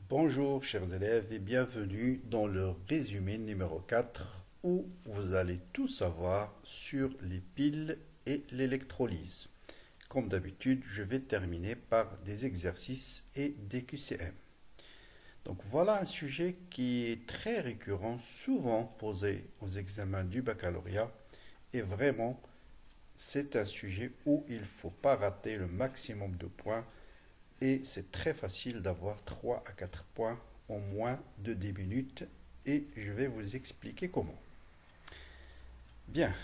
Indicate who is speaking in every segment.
Speaker 1: Bonjour chers élèves et bienvenue dans le résumé numéro 4 où vous allez tout savoir sur les piles et l'électrolyse. Comme d'habitude, je vais terminer par des exercices et des QCM. Donc voilà un sujet qui est très récurrent, souvent posé aux examens du baccalauréat et vraiment c'est un sujet où il ne faut pas rater le maximum de points et c'est très facile d'avoir 3 à 4 points en moins de 10 minutes et je vais vous expliquer comment. Bien,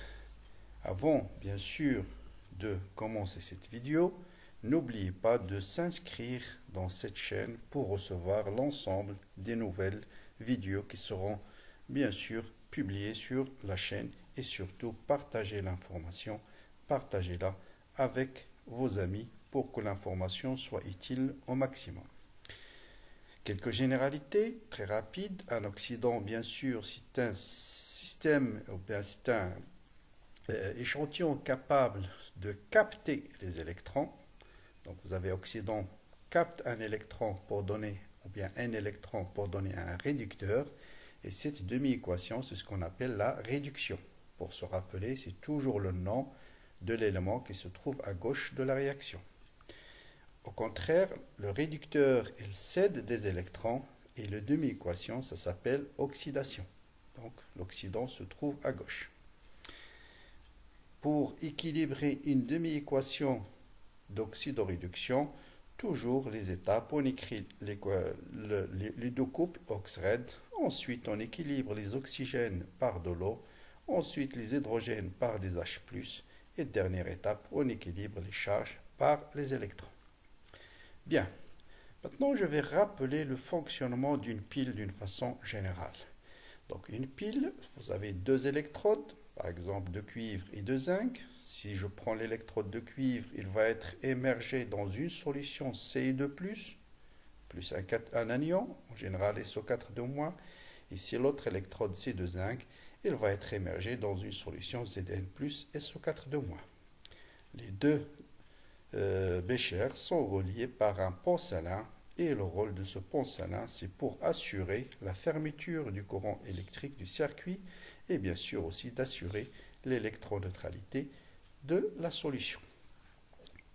Speaker 1: avant bien sûr de commencer cette vidéo, n'oubliez pas de s'inscrire dans cette chaîne pour recevoir l'ensemble des nouvelles vidéos qui seront bien sûr publiées sur la chaîne et surtout partagez l'information, partagez-la avec vos amis pour que l'information soit utile au maximum. Quelques généralités très rapides. Un oxydant, bien sûr, c'est un système, ou bien c'est un échantillon capable de capter les électrons. Donc vous avez oxydant capte un électron pour donner, ou bien un électron pour donner un réducteur. Et cette demi-équation, c'est ce qu'on appelle la réduction. Pour se rappeler, c'est toujours le nom de l'élément qui se trouve à gauche de la réaction. Au contraire, le réducteur, il cède des électrons et le demi-équation, ça s'appelle oxydation. Donc l'oxydant se trouve à gauche. Pour équilibrer une demi-équation d'oxydoréduction, toujours les étapes, on écrit les deux couples OX-RED, ensuite on équilibre les oxygènes par de l'eau, ensuite les hydrogènes par des H+, et dernière étape, on équilibre les charges par les électrons. Bien, maintenant je vais rappeler le fonctionnement d'une pile d'une façon générale. Donc une pile, vous avez deux électrodes, par exemple de cuivre et de zinc. Si je prends l'électrode de cuivre, il va être émergé dans une solution Ci2+, plus un anion, en général SO4-. Et si l'autre électrode c'est de zinc, il va être émergé dans une solution Zn+, SO4-. Les deux béchers sont reliés par un pont salin et le rôle de ce pont salin, c'est pour assurer la fermeture du courant électrique du circuit et bien sûr aussi d'assurer l'électroneutralité de la solution.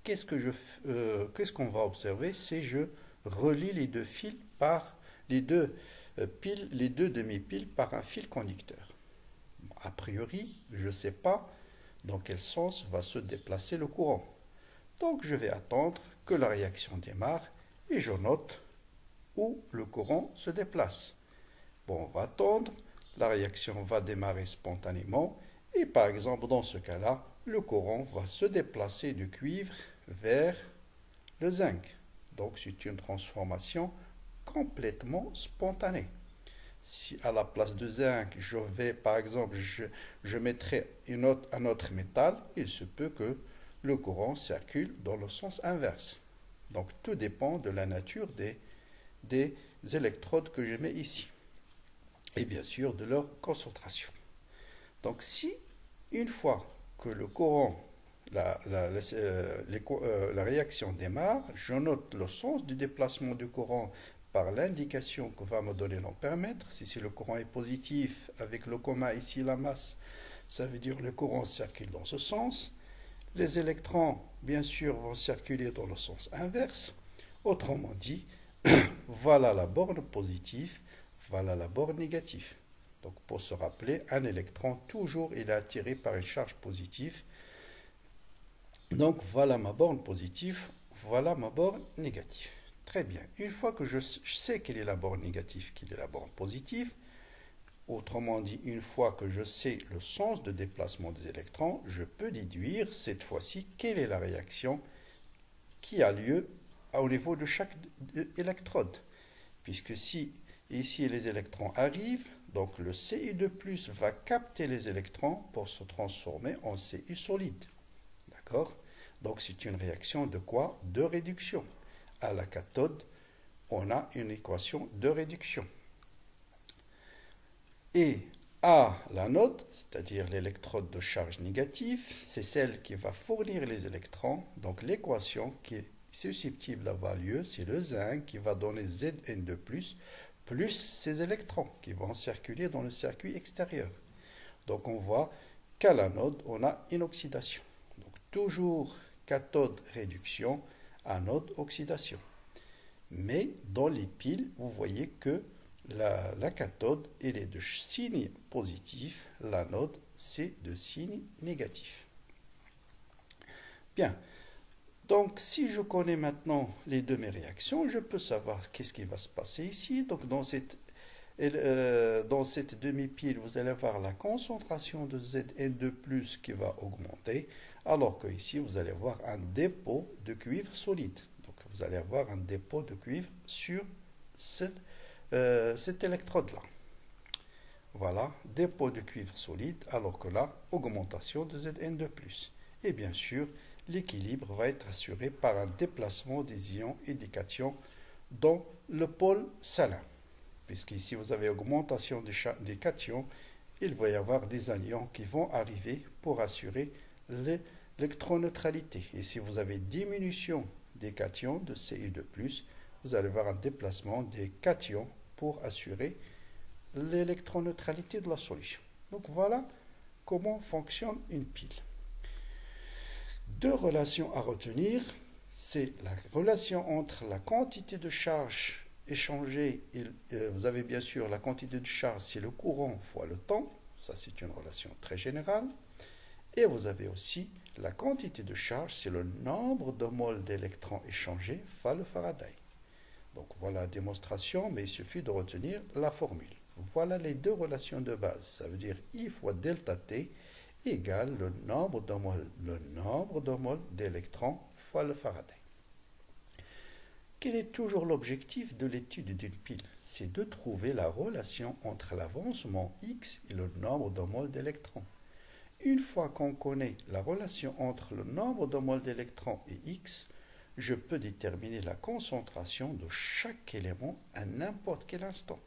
Speaker 1: Qu'est-ce qu'on va observer? C'est je relie les deux fils par les deux demi-piles par un fil conducteur. A priori, je ne sais pas dans quel sens va se déplacer le courant. Donc je vais attendre que la réaction démarre et je note où le courant se déplace. Bon, on va attendre, la réaction va démarrer spontanément et par exemple dans ce cas-là, le courant va se déplacer du cuivre vers le zinc. Donc c'est une transformation complètement spontanée. Si à la place de zinc, je vais par exemple, je mettrai un autre métal, il se peut que le courant circule dans le sens inverse. Donc tout dépend de la nature des électrodes que je mets ici. Et bien sûr de leur concentration. Donc si une fois que le courant, la réaction démarre, je note le sens du déplacement du courant par l'indication que va me donner l'ampèremètre. Si le courant est positif, avec le comma ici la masse, ça veut dire que le courant circule dans ce sens. Les électrons, bien sûr, vont circuler dans le sens inverse. Autrement dit, voilà la borne positive, voilà la borne négative. Donc, pour se rappeler, un électron, toujours, il est attiré par une charge positive. Donc, voilà ma borne positive, voilà ma borne négative. Très bien. Une fois que je sais quelle est la borne négative, quelle est la borne positive, autrement dit, une fois que je sais le sens de déplacement des électrons, je peux déduire cette fois-ci quelle est la réaction qui a lieu au niveau de chaque électrode. Puisque si ici les électrons arrivent, donc le Ci2+ va capter les électrons pour se transformer en Cu solide. D'accord? Donc c'est une réaction de quoi? De réduction. À la cathode, on a une équation de réduction. Et à l'anode, c'est-à-dire l'électrode de charge négative, c'est celle qui va fournir les électrons. Donc l'équation qui est susceptible d'avoir lieu, c'est le zinc qui va donner Zn2+, plus ces électrons qui vont circuler dans le circuit extérieur. Donc on voit qu'à l'anode, on a une oxydation. Donc toujours cathode réduction, anode oxydation. Mais dans les piles, vous voyez que la cathode, elle est de signe positif, l'anode, c'est de signe négatif. Bien, donc si je connais maintenant les deux mes réactions, je peux savoir qu'est-ce qui va se passer ici. Donc dans cette demi-pile, vous allez avoir la concentration de Zn2+, qui va augmenter, alors que ici, vous allez avoir un dépôt de cuivre solide. Donc, vous allez avoir un dépôt de cuivre sur cette électrode-là. Voilà, dépôt de cuivre solide, alors que là, augmentation de Zn2+. Et bien sûr, l'équilibre va être assuré par un déplacement des ions et des cations dans le pôle salin. Puisqu'ici vous avez augmentation des cations, il va y avoir des anions qui vont arriver pour assurer l'électroneutralité. Et si vous avez diminution des cations de Ci2+, vous allez avoir un déplacement des cations pour assurer l'électroneutralité de la solution. Donc voilà comment fonctionne une pile. Deux relations à retenir, c'est la relation entre la quantité de charge échangée, vous avez bien sûr la quantité de charge, c'est le courant fois le temps, ça c'est une relation très générale, et vous avez aussi la quantité de charge, c'est le nombre de moles d'électrons échangés fois le Faraday. Donc voilà la démonstration, mais il suffit de retenir la formule. Voilà les deux relations de base, ça veut dire I fois delta T égale le nombre de moles d'électrons fois le Faraday. Quel est toujours l'objectif de l'étude d'une pile? C'est de trouver la relation entre l'avancement x et le nombre de moles d'électrons. Une fois qu'on connaît la relation entre le nombre de moles d'électrons et x, je peux déterminer la concentration de chaque élément à n'importe quel instant.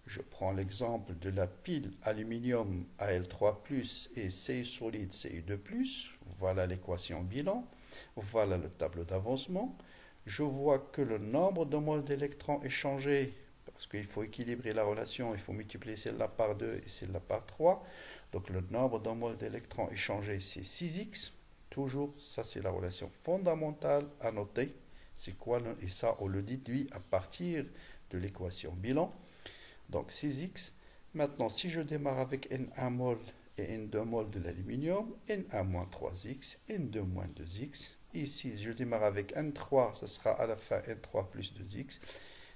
Speaker 1: Je prends l'exemple de la pile aluminium Al3+, et Ci solide Ci2+. Voilà l'équation bilan. Voilà le tableau d'avancement. Je vois que le nombre de moles d'électrons échangés, parce qu'il faut équilibrer la relation, il faut multiplier celle-là par 2 et celle-là par 3. Donc le nombre de moles d'électrons échangés, c'est 6x. Toujours, ça c'est la relation fondamentale à noter. C'est quoi? Et ça, on le déduit à partir de l'équation bilan. Donc 6x. Maintenant, si je démarre avec N1 mol et N2 mol de l'aluminium, N1 moins 3x, N2 moins 2x. Ici, je démarre avec N3, ce sera à la fin N3 plus 2x.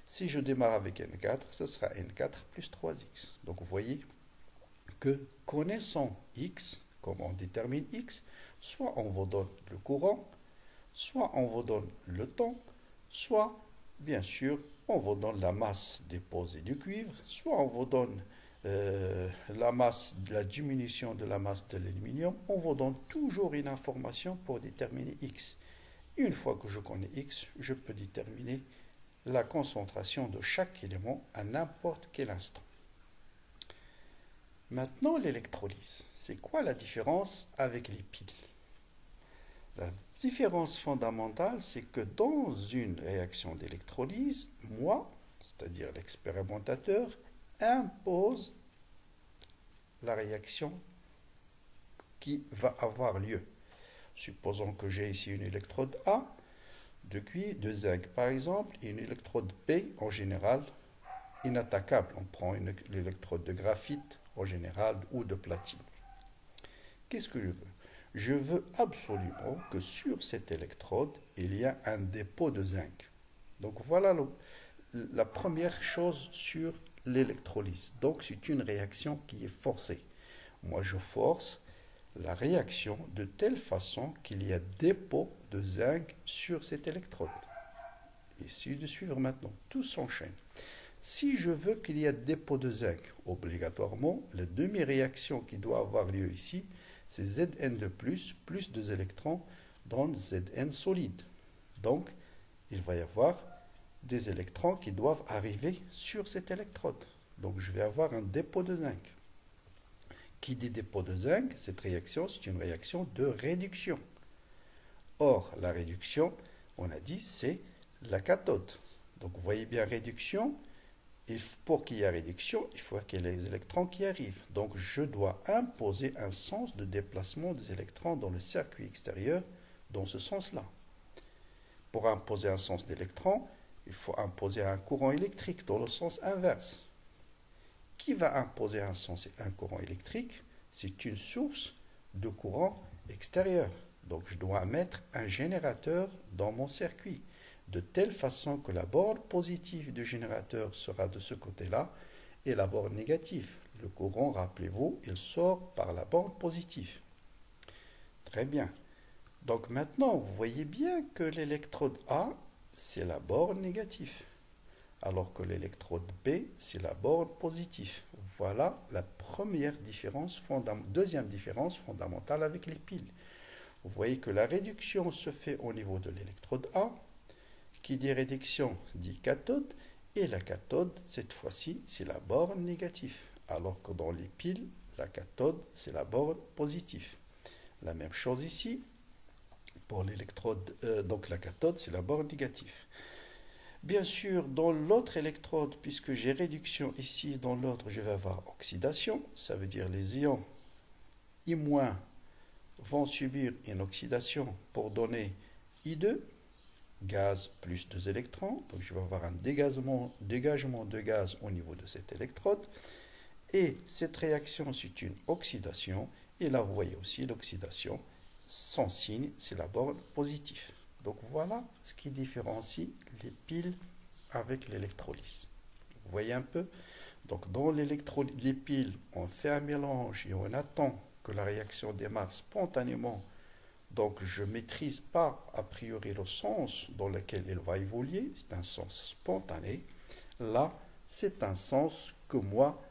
Speaker 1: Si je démarre avec N4, ce sera N4 plus 3x. Donc vous voyez que connaissant x, comment on détermine x, soit on vous donne le courant, soit on vous donne le temps, soit, bien sûr, on vous donne la masse déposée du cuivre, soit on vous donne la diminution de la masse de l'aluminium, on vous donne toujours une information pour déterminer x. Une fois que je connais x, je peux déterminer la concentration de chaque élément à n'importe quel instant. Maintenant, l'électrolyse. C'est quoi la différence avec les piles? La différence fondamentale, c'est que dans une réaction d'électrolyse, moi, c'est-à-dire l'expérimentateur, impose la réaction qui va avoir lieu. Supposons que j'ai ici une électrode A, de zinc par exemple, et une électrode B en général inattaquable. On prend l'électrode de graphite en général ou de platine. Qu'est-ce que je veux? Je veux absolument que sur cette électrode, il y a un dépôt de zinc. Donc voilà la première chose sur l'électrolyse. Donc c'est une réaction qui est forcée. Moi je force la réaction de telle façon qu'il y a dépôt de zinc sur cette électrode. Essayez de suivre maintenant, tout s'enchaîne. Si je veux qu'il y ait dépôt de zinc, obligatoirement, la demi-réaction qui doit avoir lieu ici, c'est Zn2+, plus 2 électrons dans Zn solide. Donc, il va y avoir des électrons qui doivent arriver sur cette électrode. Donc, je vais avoir un dépôt de zinc. Qui dit dépôt de zinc? Cette réaction, c'est une réaction de réduction. Or, la réduction, On a dit c'est la cathode. Donc vous voyez bien réduction. Et pour qu'il y ait réduction, il faut qu'il y ait les électrons qui arrivent. Donc je dois imposer un sens de déplacement des électrons dans le circuit extérieur dans ce sens-là. Pour imposer un sens d'électrons, il faut imposer un courant électrique dans le sens inverse. Qui va imposer un courant électrique? C'est une source de courant extérieur. Donc je dois mettre un générateur dans mon circuit, de telle façon que la borne positive du générateur sera de ce côté-là et la borne négative. Le courant, rappelez-vous, il sort par la borne positive. Très bien. Donc maintenant, vous voyez bien que l'électrode A, c'est la borne négative, alors que l'électrode B, c'est la borne positive. Voilà la deuxième différence fondamentale avec les piles. Vous voyez que la réduction se fait au niveau de l'électrode A. Qui dit réduction dit cathode, et la cathode, cette fois-ci, c'est la borne négative, alors que dans les piles, la cathode, c'est la borne positive. La même chose ici, pour l'électrode, donc la cathode, c'est la borne négative. Bien sûr, dans l'autre électrode, puisque j'ai réduction ici, dans l'autre, je vais avoir oxydation, ça veut dire les ions I- vont subir une oxydation pour donner I2, gaz plus 2 électrons, donc je vais avoir un dégagement de gaz au niveau de cette électrode, et cette réaction c'est une oxydation, et là vous voyez aussi l'oxydation, son signe c'est la borne positive. Donc voilà ce qui différencie les piles avec l'électrolyse. Vous voyez un peu? Donc dans les piles, on fait un mélange et on attend que la réaction démarre spontanément. Donc je ne maîtrise pas a priori le sens dans lequel elle va évoluer, c'est un sens spontané. Là, c'est un sens que moi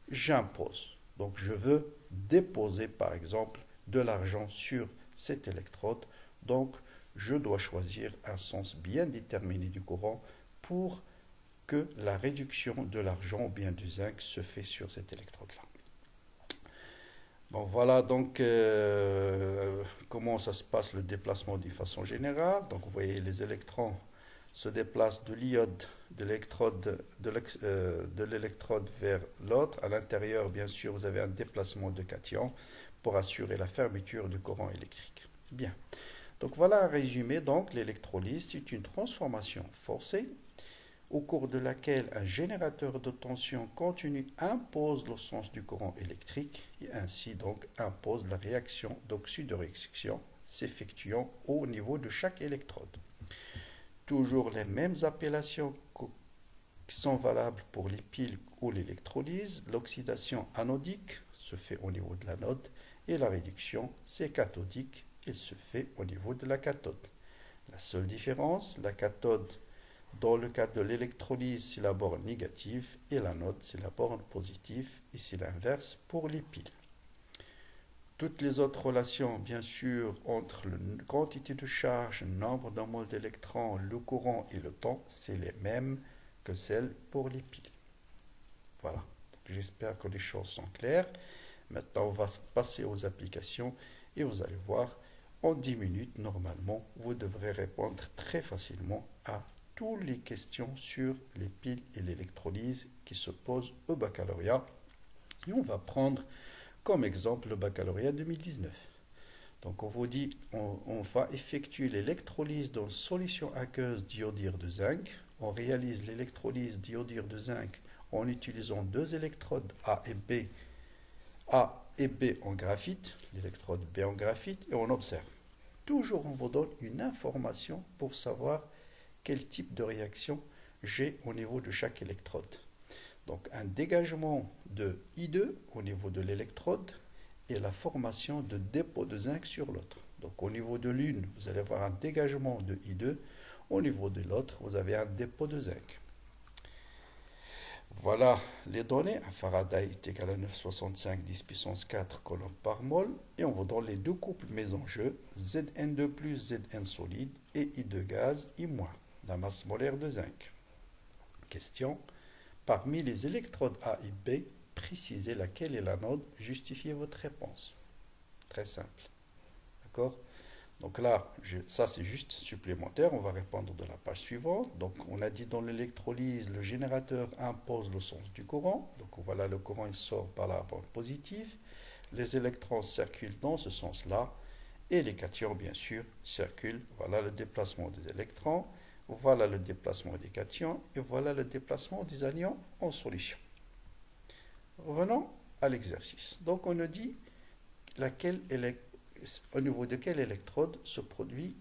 Speaker 1: j'impose. Donc je veux déposer par exemple de l'argent sur cette électrode. Donc je dois choisir un sens bien déterminé du courant pour que la réduction de l'argent ou bien du zinc se fait sur cette électrode-là. Bon, voilà donc comment ça se passe le déplacement d'une façon générale. Donc vous voyez les électrons se déplacent de l'iode de l'électrode vers l'autre. À l'intérieur, bien sûr, vous avez un déplacement de cation pour assurer la fermeture du courant électrique. Bien. Donc voilà un résumé. Donc l'électrolyse, c'est une transformation forcée au cours de laquelle un générateur de tension continue impose le sens du courant électrique et ainsi donc impose la réaction d'oxydoréduction s'effectuant au niveau de chaque électrode. Toujours les mêmes appellations qui sont valables pour les piles ou l'électrolyse. L'oxydation anodique se fait au niveau de l'anode et la réduction, c'est cathodique, elle se fait au niveau de la cathode. La seule différence, la cathode, dans le cas de l'électrolyse, c'est la borne négative et l'anode, c'est la borne positive et c'est l'inverse pour les piles. Toutes les autres relations, bien sûr, entre la quantité de charge, le nombre de moles d'électrons, le courant et le temps, c'est les mêmes que celles pour les piles. Voilà. J'espère que les choses sont claires. Maintenant, on va passer aux applications et vous allez voir, en 10 minutes, normalement, vous devrez répondre très facilement à toutes les questions sur les piles et l'électrolyse qui se posent au baccalauréat. Et on va prendre comme exemple le baccalauréat 2019. Donc on vous dit, on va effectuer l'électrolyse d'une solution aqueuse d'iodure de zinc. On réalise l'électrolyse d'iodure de zinc en utilisant deux électrodes A et B en graphite, l'électrode B en graphite, et on observe. Toujours on vous donne une information pour savoir quel type de réaction j'ai au niveau de chaque électrode. Donc un dégagement de I2 au niveau de l'électrode et la formation de dépôts de zinc sur l'autre. Donc au niveau de l'une, vous allez avoir un dégagement de I2, au niveau de l'autre, vous avez un dépôt de zinc. Voilà les données. Un Faraday est égal à 9,65 10 puissance 4 coulombs par mol. Et on vous donne les deux couples mis en jeu, Zn2 plus Zn solide et I2 gaz, I-, la masse molaire de zinc. Question. Parmi les électrodes A et B, précisez laquelle est l'anode, justifiez votre réponse. Très simple. D'accord? Donc là, ça c'est juste supplémentaire, on va répondre de la page suivante. Donc on a dit dans l'électrolyse, le générateur impose le sens du courant. Donc voilà, le courant il sort par la borne positive. Les électrons circulent dans ce sens-là. Et les cations, bien sûr, circulent. Voilà le déplacement des électrons. Voilà le déplacement des cations. Et voilà le déplacement des anions en solution. Revenons à l'exercice. Donc on a dit au niveau de quelle électrode se produit,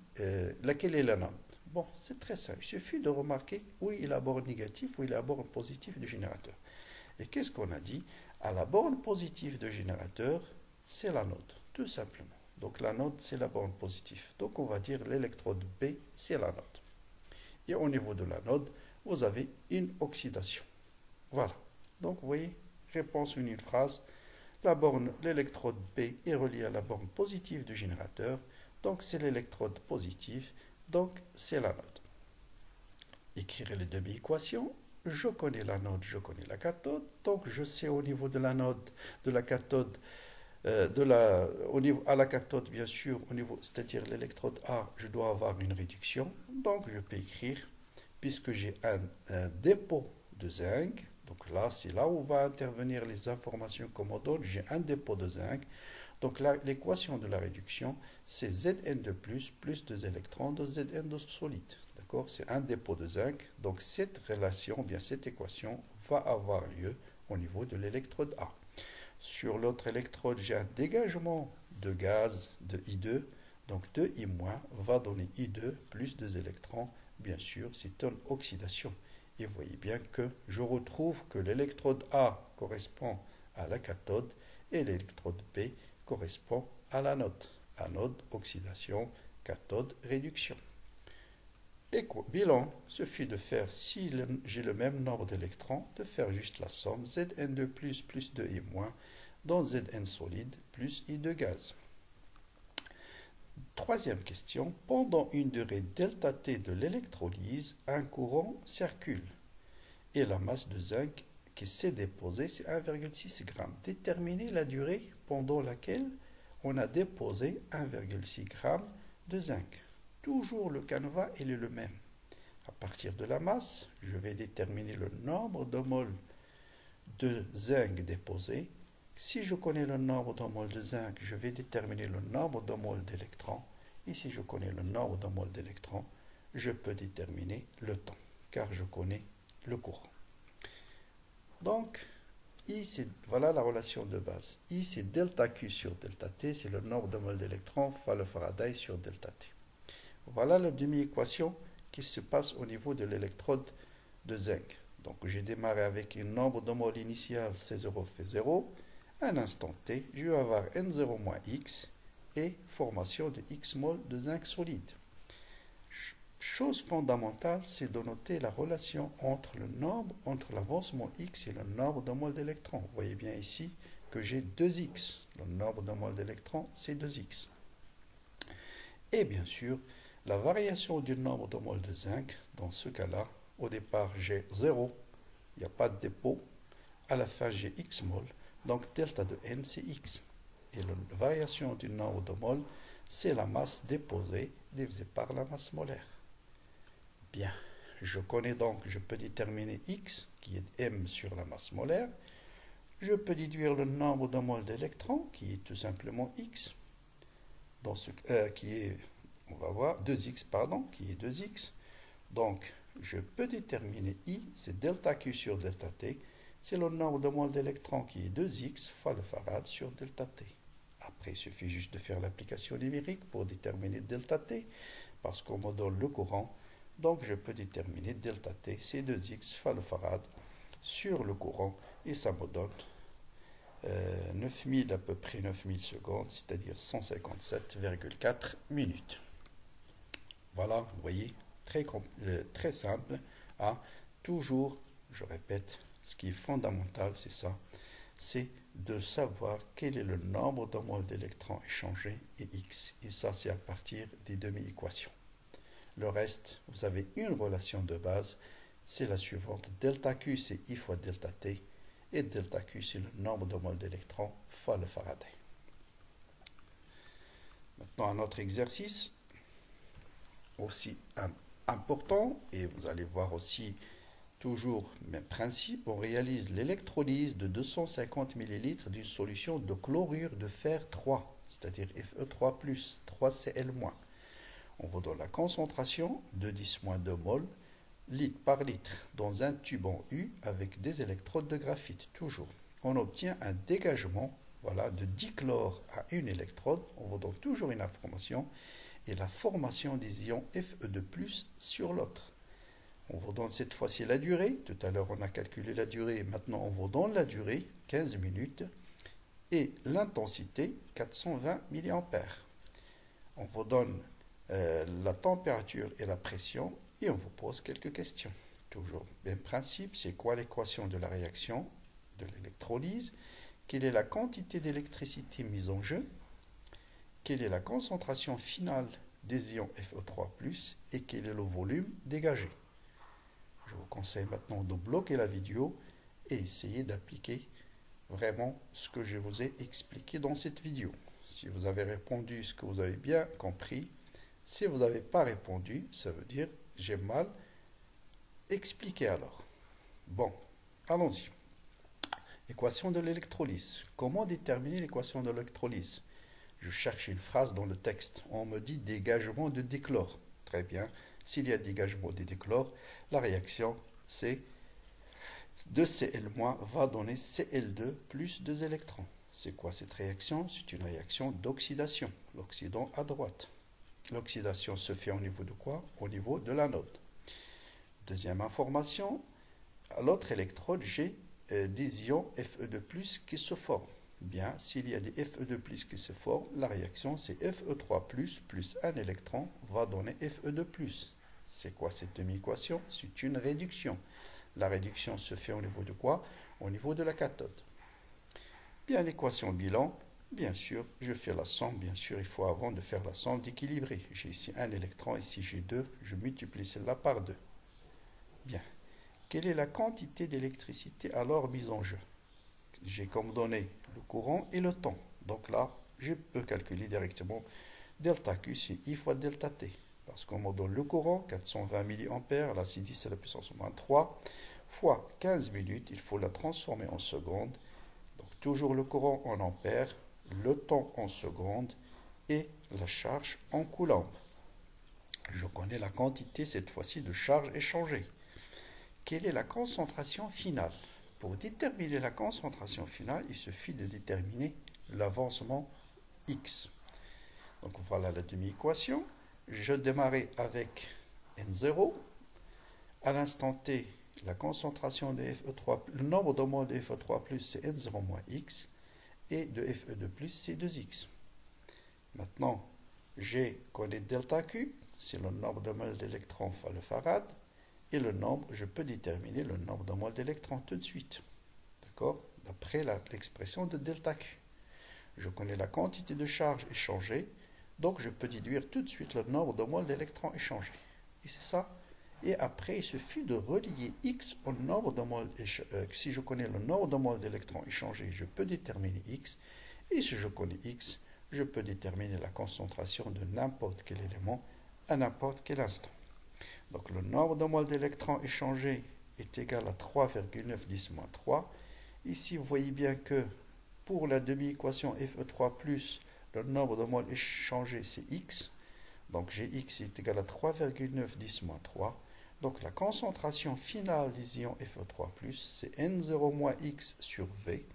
Speaker 1: laquelle est l'anode. Bon, c'est très simple. Il suffit de remarquer où est la borne négative, où est la borne positive du générateur. Et qu'est-ce qu'on a dit? À la borne positive du générateur, c'est l'anode, tout simplement. Donc l'anode, c'est la borne positive. Donc on va dire l'électrode B, c'est l'anode. Et au niveau de l'anode, vous avez une oxydation. Voilà. Donc vous voyez, réponse en une phrase. L'électrode B est reliée à la borne positive du générateur. Donc c'est l'électrode positive. Donc c'est l'anode. Écrire les demi-équations. Je connais l'anode, je connais la cathode. Donc je sais au niveau de l'anode, de la cathode, à la cathode, bien sûr, c'est-à-dire l'électrode A, je dois avoir une réduction. Donc, je peux écrire, puisque j'ai un dépôt de zinc, donc là, c'est là où va intervenir les informations qu'on me donne. J'ai un dépôt de zinc. Donc, l'équation de la réduction, c'est Zn de plus 2 électrons de Zn de solide. D'accord? C'est un dépôt de zinc. Donc, cette relation, bien cette équation, va avoir lieu au niveau de l'électrode A. Sur l'autre électrode, j'ai un dégagement de gaz de I2. Donc 2I- va donner I2 plus 2 électrons. Bien sûr, c'est une oxydation. Et vous voyez bien que je retrouve que l'électrode A correspond à la cathode et l'électrode B correspond à l'anode. Anode, oxydation, cathode, réduction. Bilan, suffit de faire, si j'ai le même nombre d'électrons, de faire juste la somme Zn2 plus 2i- dans Zn solide plus I de gaz. Troisième question. Pendant une durée delta T de l'électrolyse, un courant circule et la masse de zinc qui s'est déposée, c'est 1,6 g. Déterminez la durée pendant laquelle on a déposé 1,6 g de zinc. Toujours le canevas, il est le même. À partir de la masse, je vais déterminer le nombre de moles de zinc déposé. Si je connais le nombre de moles de zinc, je vais déterminer le nombre de moles d'électrons. Et si je connais le nombre de moles d'électrons, je peux déterminer le temps, car je connais le courant. Donc, voilà la relation de base. I, c'est delta Q sur delta T, c'est le nombre de moles d'électrons fois le Faraday sur delta T. Voilà la demi-équation qui se passe au niveau de l'électrode de zinc. Donc j'ai démarré avec un nombre de moles initial, C0 fait 0. À un instant T, je vais avoir N0 moins X et formation de X moles de zinc solide. Chose fondamentale, c'est de noter la relation entre l'avancement X et le nombre de moles d'électrons. Vous voyez bien ici que j'ai 2X. Le nombre de moles d'électrons, c'est 2X. Et bien sûr, la variation du nombre de moles de zinc, dans ce cas-là, au départ j'ai 0, il n'y a pas de dépôt. À la fin j'ai X moles, donc delta de N c'est X. Et la variation du nombre de moles, c'est la masse déposée divisée par la masse molaire. Bien, je connais donc, je peux déterminer X, qui est M sur la masse molaire. Je peux déduire le nombre de moles d'électrons, qui est tout simplement X, qui est, on va voir, 2X, pardon, qui est 2X. Donc, je peux déterminer I, c'est delta Q sur delta T, c'est le nombre de moles d'électrons qui est 2X fois le farad sur delta T. Après, il suffit juste de faire l'application numérique pour déterminer delta T, parce qu'on me donne le courant. Donc, je peux déterminer delta T, c'est 2X fois le farad sur le courant, et ça me donne 9000, à peu près 9000 secondes, c'est-à-dire 157,4 minutes. Voilà, vous voyez, très simple. Hein. Toujours, je répète, ce qui est fondamental, c'est ça, c'est de savoir quel est le nombre de moles d'électrons échangés et X. Et ça, c'est à partir des demi-équations. Le reste, vous avez une relation de base, c'est la suivante. Delta Q, c'est I fois delta T. Et delta Q, c'est le nombre de moles d'électrons fois le Faraday. Maintenant, un autre exercice aussi important, et vous allez voir aussi toujours le même principe. On réalise l'électrolyse de 250 ml d'une solution de chlorure de fer 3, c'est-à-dire Fe3+, 3Cl-. On vous donne la concentration de 10-2 mol litre par litre dans un tube en U avec des électrodes de graphite. Toujours, on obtient un dégagement, voilà, de dichlore à une électrode. On vous donne toujours une information et la formation des ions Fe2+ sur l'autre. On vous donne cette fois-ci la durée. Tout à l'heure, on a calculé la durée. Maintenant, on vous donne la durée, 15 minutes, et l'intensité, 420 mA. On vous donne la température et la pression, et on vous pose quelques questions. Toujours même principe, c'est quoi l'équation de la réaction de l'électrolyse? Quelle est la quantité d'électricité mise en jeu? Quelle est la concentration finale des ions Fe3+, et quel est le volume dégagé? Je vous conseille maintenant de bloquer la vidéo et essayer d'appliquer vraiment ce que je vous ai expliqué dans cette vidéo. Si vous avez répondu ce que vous avez bien compris, si vous n'avez pas répondu, ça veut dire j'ai mal expliqué alors. Bon, allons-y. Équation de l'électrolyse. Comment déterminer l'équation de l'électrolyse? Je cherche une phrase dans le texte. On me dit dégagement de dichlore. Très bien. S'il y a dégagement de dichlore, la réaction, c'est 2Cl- va donner Cl2 plus 2 électrons. C'est quoi cette réaction? C'est une réaction d'oxydation. L'oxydant à droite. L'oxydation se fait au niveau de quoi? Au niveau de l'anode. Deuxième information, à l'autre électrode, j'ai des ions Fe2+ qui se forment. Bien, s'il y a des Fe2+ qui se forment, la réaction c'est Fe3+ plus un électron va donner Fe2+. C'est quoi cette demi-équation? C'est une réduction. La réduction se fait au niveau de quoi? Au niveau de la cathode. Bien, l'équation bilan, bien sûr, je fais la somme. Bien sûr, il faut avant de faire la somme d'équilibrer. J'ai ici un électron, ici j'ai 2. Je multiplie celle-là par 2. Bien. Quelle est la quantité d'électricité alors mise en jeu? J'ai comme donné le courant et le temps. Donc là, je peux calculer directement delta Q, c'est I fois delta T. Parce qu'on me donne le courant, 420 mA, là c'est 10 à la puissance moins 3, fois 15 minutes, il faut la transformer en secondes. Donc toujours le courant en ampères, le temps en secondes et la charge en coulombes. Je connais la quantité cette fois-ci de charge échangée. Quelle est la concentration finale? Pour déterminer la concentration finale, il suffit de déterminer l'avancement X. Donc voilà la demi-équation. Je démarrais avec N0. À l'instant T, la concentration de Fe3, le nombre de moles de Fe3+, c'est N0 moins X. Et de Fe2+, c'est 2X. Maintenant, je connais delta Q, c'est le nombre de moles d'électrons fois le farad. Et le nombre, je peux déterminer le nombre de moles d'électrons tout de suite. D'accord? D'après l'expression de delta Q. Je connais la quantité de charge échangée, donc je peux déduire tout de suite le nombre de moles d'électrons échangés. Et c'est ça. Et après, il suffit de relier X au nombre de moles. Si je connais le nombre de moles d'électrons échangés, je peux déterminer X. Et si je connais X, je peux déterminer la concentration de n'importe quel élément à n'importe quel instant. Donc le nombre de moles d'électrons échangés est égal à 3,910-3. Ici, vous voyez bien que pour la demi-équation Fe3+, le nombre de moles échangés, c'est X. Donc Gx est égal à 3,910-3. Donc la concentration finale des ions Fe3+, c'est N0-X sur V.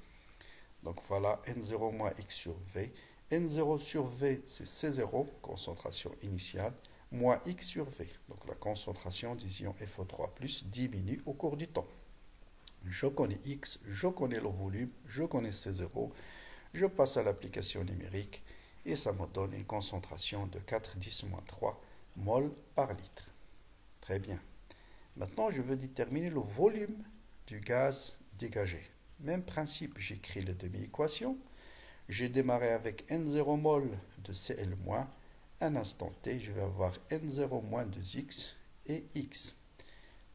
Speaker 1: Donc voilà, N0-X sur V. N0 sur V, c'est C0, concentration initiale, moins X sur V. Donc la concentration des ions Fe3+, diminue au cours du temps. Je connais X, je connais le volume, je connais C0, je passe à l'application numérique et ça me donne une concentration de 4,10-3 mol par litre. Très bien. Maintenant, je veux déterminer le volume du gaz dégagé. Même principe, j'écris la demi-équation. J'ai démarré avec N0 mol de Cl-. Un instant T, je vais avoir N0 moins 2X et X.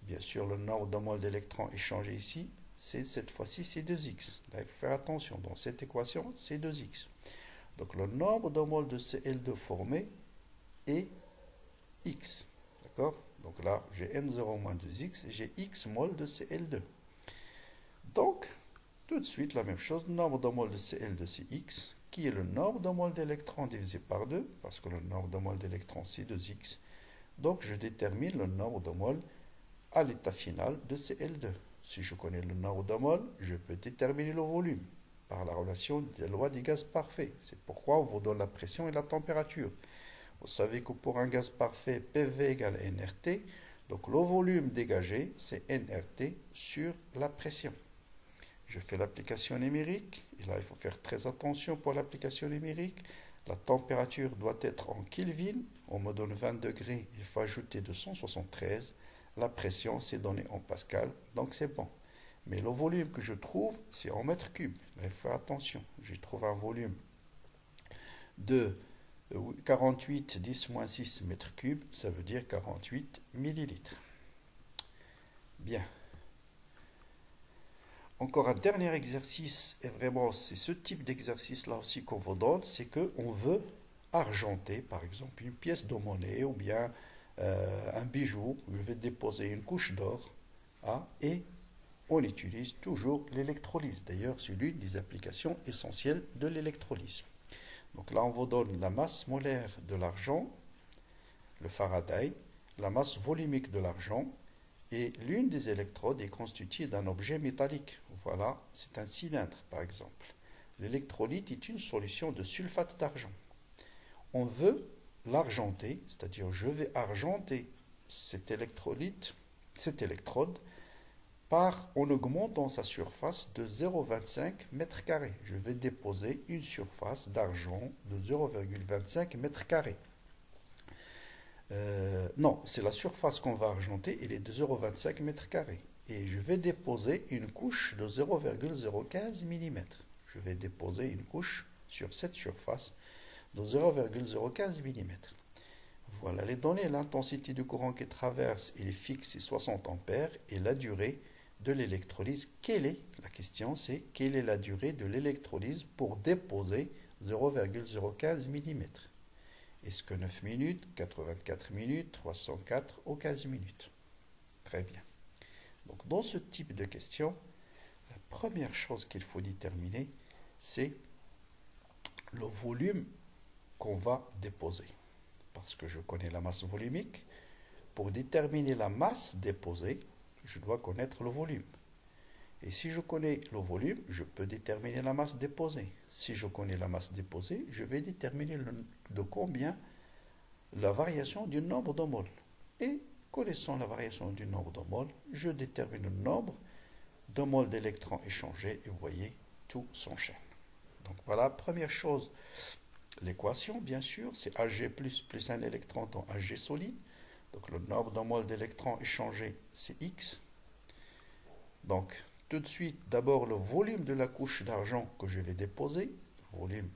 Speaker 1: Bien sûr, le nombre de moles d'électrons échangés ici, c'est cette fois-ci, c'est 2X. Là, il faut faire attention. Dans cette équation, c'est 2X. Donc le nombre de moles de Cl2 formé est X. D'accord? Donc là, j'ai N0 moins 2X et j'ai X moles de Cl2. Donc, tout de suite, la même chose, le nombre de moles de Cl2 c'est X, qui est le nombre de moles d'électrons divisé par 2, parce que le nombre de moles d'électrons c'est 2X. Donc, je détermine le nombre de moles à l'état final de Cl2. Si je connais le nombre de moles, je peux déterminer le volume par la relation des lois des gaz parfaits. C'est pourquoi on vous donne la pression et la température. Vous savez que pour un gaz parfait, PV égale nRT, donc le volume dégagé, c'est nRT sur la pression. Je fais l'application numérique, et là il faut faire très attention pour l'application numérique. La température doit être en Kelvin, on me donne 20 degrés, il faut ajouter 273. La pression c'est donné en pascal, donc c'est bon. Mais le volume que je trouve, c'est en mètres cubes. Là, il faut faire attention, je trouve un volume de 48 10-6 mètres cubes, ça veut dire 48 millilitres. Bien. Encore un dernier exercice, et vraiment c'est ce type d'exercice là aussi qu'on vous donne, c'est qu'on veut argenter par exemple une pièce de monnaie ou bien un bijou. Je vais déposer une couche d'or et on utilise toujours l'électrolyse. D'ailleurs, c'est l'une des applications essentielles de l'électrolyse. Donc là, on vous donne la masse molaire de l'argent, le Faraday, la masse volumique de l'argent, et l'une des électrodes est constituée d'un objet métallique. Voilà, c'est un cylindre par exemple. L'électrolyte est une solution de sulfate d'argent. On veut l'argenter, c'est-à-dire je vais argenter cet électrolyte, cette électrode, en augmentant sa surface de 0,25 m². Je vais déposer une surface d'argent de 0,25 m². Non, c'est la surface qu'on va argenter, elle est de 0,25 m². Et je vais déposer une couche de 0,015 mm. Je vais déposer une couche sur cette surface de 0,015 mm. Voilà les données. L'intensité du courant qui traverse, il est fixe, c'est 60 ampères. Et la durée de l'électrolyse, la question c'est, quelle est la durée de l'électrolyse pour déposer 0,015 mm? Est-ce que 9 minutes, 84 minutes, 304 ou 15 minutes? Très bien. Donc dans ce type de question, la première chose qu'il faut déterminer, c'est le volume qu'on va déposer. Parce que je connais la masse volumique. Pour déterminer la masse déposée, je dois connaître le volume. Et si je connais le volume, je peux déterminer la masse déposée. Si je connais la masse déposée, je vais déterminer de combien la variation du nombre de moles. Et connaissant la variation du nombre de moles, je détermine le nombre de moles d'électrons échangés. Et vous voyez, tout s'enchaîne. Donc voilà, première chose, l'équation, bien sûr, c'est Ag plus un électron dans Ag solide. Donc le nombre de moles d'électrons échangés, c'est X. Donc, tout de suite, d'abord le volume de la couche d'argent que je vais déposer. Volume,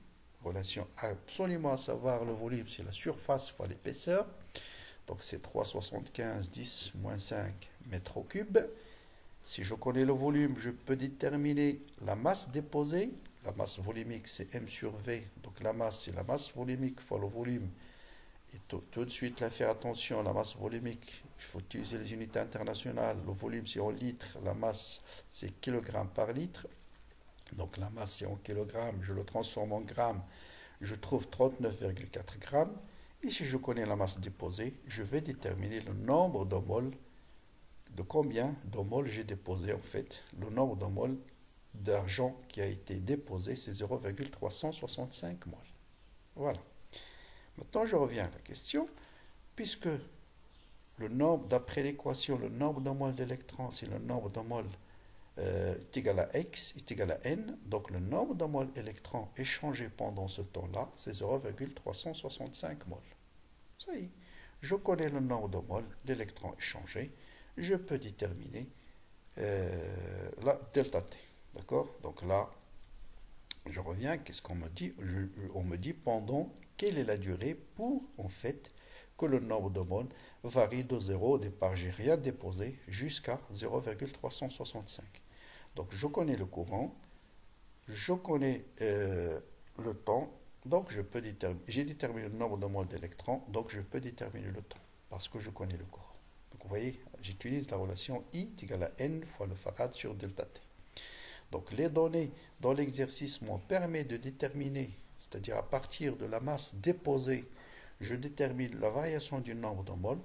Speaker 1: relation absolument à savoir le volume, c'est la surface fois l'épaisseur. Donc c'est 3,75 10 moins 5 mètres au cube. Si je connais le volume, je peux déterminer la masse déposée. La masse volumique, c'est M sur V. Donc la masse, c'est la masse volumique fois le volume. Et tout de suite, là, faire attention, la masse volumique, il faut utiliser les unités internationales. Le volume, c'est en litres. La masse, c'est kilogramme par litre. Donc la masse, c'est en kilogrammes. Je le transforme en grammes. Je trouve 39,4 grammes. Et si je connais la masse déposée, je vais déterminer le nombre de moles. De combien de moles j'ai déposé, en fait. Le nombre de moles d'argent qui a été déposé, c'est 0,365 moles. Voilà. Maintenant, je reviens à la question, puisque le nombre, d'après l'équation, le nombre de moles d'électrons, c'est le nombre de moles est égal à x, est égal à n, donc le nombre de moles d'électrons échangés pendant ce temps-là, c'est 0,365 moles. Ça y est, je connais le nombre de moles d'électrons échangés, je peux déterminer la delta T. D'accord? Donc là, je reviens, qu'est-ce qu'on me dit? On me dit pendant quelle est la durée pour, en fait, que le nombre de moles varie de 0, au départ, j'ai rien déposé, jusqu'à 0,365. Donc, je connais le courant, je connais le temps, Donc, j'ai déterminé le nombre de moles d'électrons, donc je peux déterminer le temps, parce que je connais le courant. Donc, vous voyez, j'utilise la relation I est égal à N fois le farad sur delta T. Donc, les données dans l'exercice m'ont permis de déterminer, c'est-à-dire à partir de la masse déposée, je détermine la variation du nombre de moles.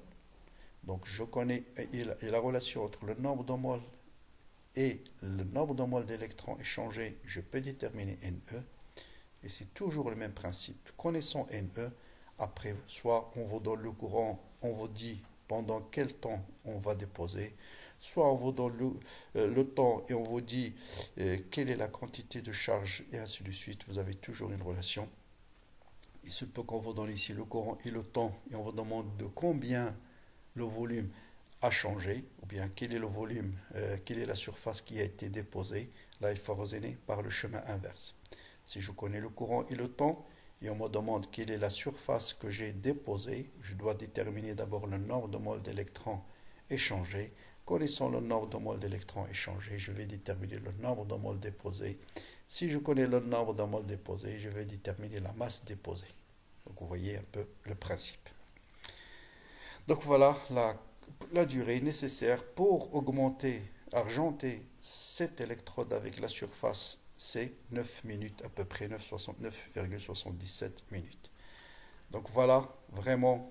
Speaker 1: Donc, je connais la relation entre le nombre de moles et le nombre de moles d'électrons échangés, je peux déterminer NE. Et c'est toujours le même principe. Connaissons NE, après, soit on vous donne le courant, on vous dit pendant quel temps on va déposer, soit on vous donne le temps et on vous dit quelle est la quantité de charge, et ainsi de suite. Vous avez toujours une relation. Il se peut qu'on vous donne ici le courant et le temps, et on vous demande de combien le volume a changé, ou bien quel est le volume, quelle est la surface qui a été déposée. Là, il faut raisonner par le chemin inverse. Si je connais le courant et le temps, et on me demande quelle est la surface que j'ai déposée, je dois déterminer d'abord le nombre de moles d'électrons échangés. Connaissant le nombre de moles d'électrons échangés, je vais déterminer le nombre de moles déposés. Si je connais le nombre de moles déposés, je vais déterminer la masse déposée. Donc vous voyez un peu le principe. Donc voilà la durée nécessaire pour augmenter, argenter cette électrode avec la surface, c'est 9 minutes, à peu près 9,77 minutes. Donc voilà, vraiment,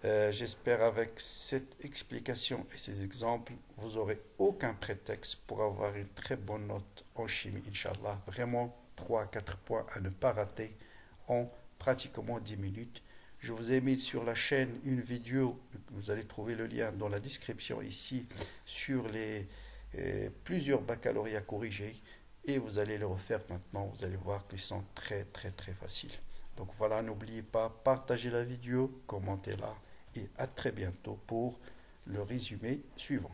Speaker 1: j'espère avec cette explication et ces exemples, vous n'aurez aucun prétexte pour avoir une très bonne note en chimie, Inch'Allah. Vraiment, 3 à 4 points à ne pas rater en pratiquement 10 minutes. Je vous ai mis sur la chaîne une vidéo, vous allez trouver le lien dans la description ici, sur les plusieurs baccalauréats corrigés. Et vous allez les refaire maintenant, vous allez voir qu'ils sont très faciles. Donc voilà, n'oubliez pas, partagez la vidéo, commentez-la et à très bientôt pour le résumé suivant.